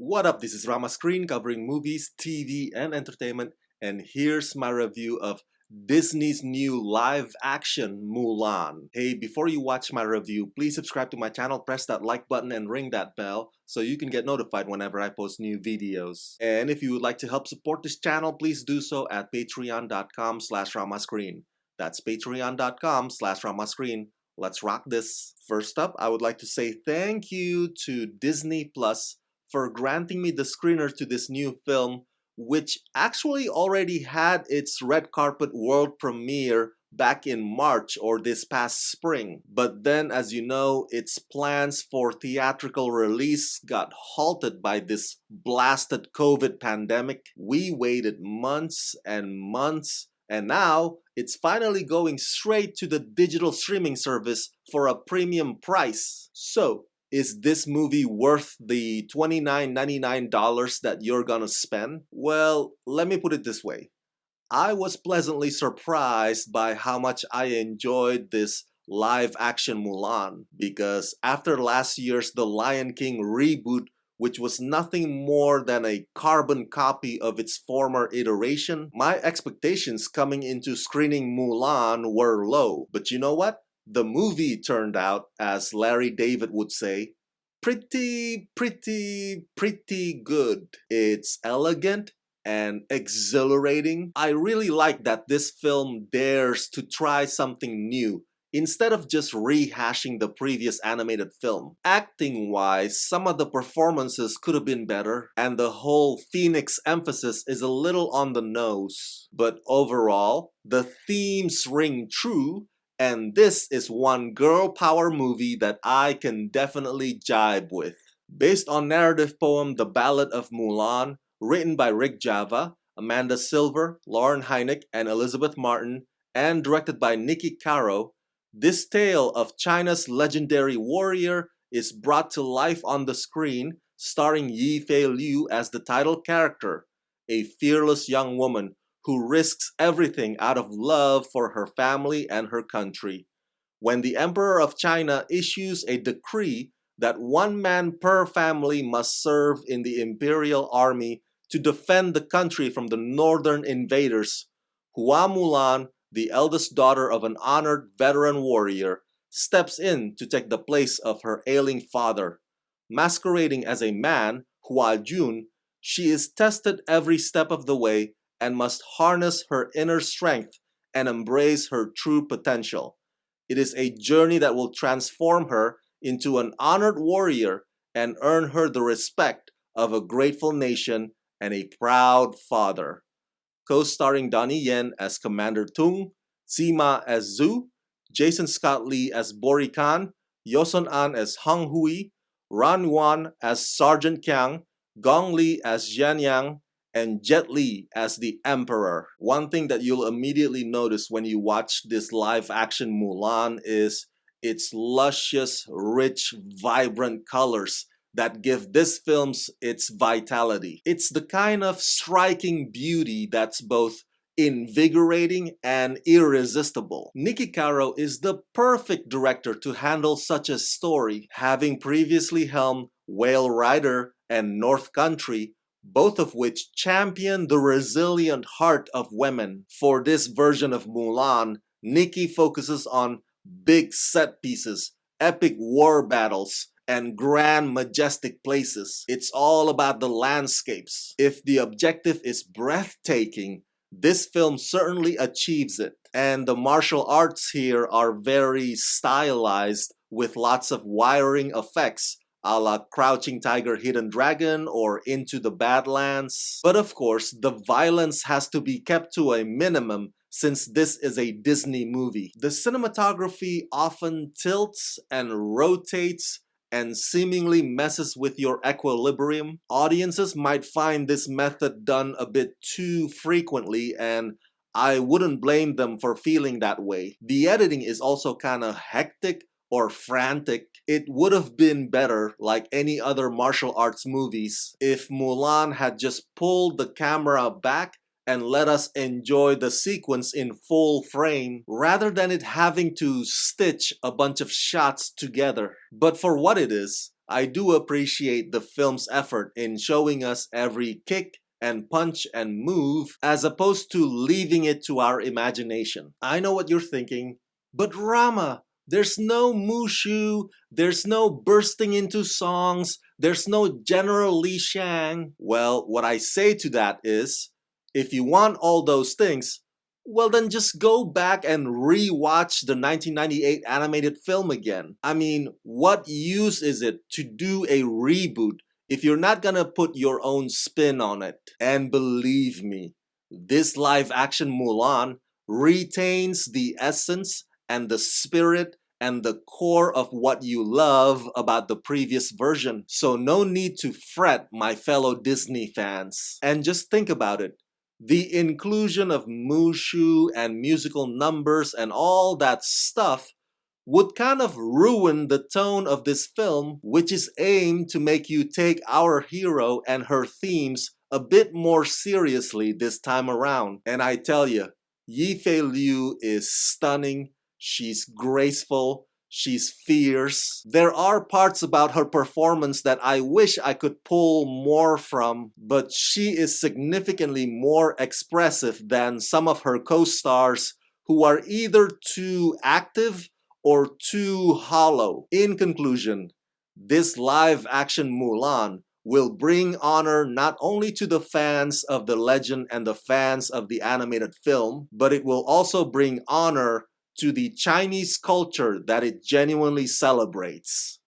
What up? This is Rama Screen covering movies, TV, and entertainment, and here's my review of Disney's new live-action Mulan. Hey, before you watch my review, please subscribe to my channel, press that like button, and ring that bell so you can get notified whenever I post new videos. And if you would like to help support this channel, please do so at patreon.com/ramascreen. That's patreon.com/ramascreen. Let's rock this. First up, I would like to say thank you to Disney Plus for granting me the screener to this new film, which actually already had its red carpet world premiere back in March or this past spring. But then, as you know, its plans for theatrical release got halted by this blasted COVID pandemic. We waited months and months, and now it's finally going straight to the digital streaming service for a premium price. So, is this movie worth the $29.99 that you're gonna spend? Well, let me put it this way. I was pleasantly surprised by how much I enjoyed this live-action Mulan, because after last year's The Lion King reboot, which was nothing more than a carbon copy of its former iteration, my expectations coming into screening Mulan were low. But you know what? The movie turned out, as Larry David would say, pretty good. It's elegant and exhilarating. I really like that this film dares to try something new instead of just rehashing the previous animated film. Acting-wise, some of the performances could have been better, and the whole Phoenix emphasis is a little on the nose. But overall, the themes ring true, and this is one girl power movie that I can definitely jibe with. Based on narrative poem The Ballad of Mulan, written by Rick Java, Amanda Silver, Lauren Hynek, and Elizabeth Martin, and directed by Nikki Caro, this tale of China's legendary warrior is brought to life on the screen, starring Yifei Liu as the title character, a fearless young woman who risks everything out of love for her family and her country. When the Emperor of China issues a decree that one man per family must serve in the imperial army to defend the country from the northern invaders, Hua Mulan, the eldest daughter of an honored veteran warrior, steps in to take the place of her ailing father. Masquerading as a man, Hua Jun, she is tested every step of the way and must harness her inner strength and embrace her true potential. It is a journey that will transform her into an honored warrior and earn her the respect of a grateful nation and a proud father. Co-starring Donnie Yen as Commander Tung, Sima as Zhu, Jason Scott Lee as Bori Khan, Yoson An as Hong Hui, Ran Yuan as Sergeant Kiang, Gong Li as Jian Yang, and Jet Li as the Emperor. One thing that you'll immediately notice when you watch this live-action Mulan is its luscious, rich, vibrant colors that give this film's its vitality. It's the kind of striking beauty that's both invigorating and irresistible. Nikki Caro is the perfect director to handle such a story, having previously helmed Whale Rider and North Country, both of which champion the resilient heart of women. For this version of Mulan, Nikki focuses on big set pieces, epic war battles, and grand majestic places. It's all about the landscapes. If the objective is breathtaking, this film certainly achieves it. And the martial arts here are very stylized with lots of wiring effects, a la Crouching Tiger, Hidden Dragon or Into the Badlands. But of course, the violence has to be kept to a minimum since this is a Disney movie. The cinematography often tilts and rotates and seemingly messes with your equilibrium. Audiences might find this method done a bit too frequently, and I wouldn't blame them for feeling that way. The editing is also kinda hectic or frantic. It would have been better, like any other martial arts movies, if Mulan had just pulled the camera back and let us enjoy the sequence in full frame rather than it having to stitch a bunch of shots together. But for what it is, I do appreciate the film's effort in showing us every kick and punch and move as opposed to leaving it to our imagination. I know what you're thinking, but Rama, there's no Mushu, there's no bursting into songs, there's no General Li Shang. Well, what I say to that is, if you want all those things, well, then just go back and re-watch the 1998 animated film again. I mean, what use is it to do a reboot if you're not gonna put your own spin on it? And believe me, this live-action Mulan retains the essence and the spirit and the core of what you love about the previous version. So no need to fret, my fellow Disney fans. And just think about it. The inclusion of Mushu and musical numbers and all that stuff would kind of ruin the tone of this film, which is aimed to make you take our hero and her themes a bit more seriously this time around. And I tell you, Yifei Liu is stunning, she's graceful, she's fierce. There are parts about her performance that I wish I could pull more from, but she is significantly more expressive than some of her co-stars who are either too active or too hollow. In conclusion, this live-action Mulan will bring honor not only to the fans of the legend and the fans of the animated film, but it will also bring honor to the Chinese culture that it genuinely celebrates.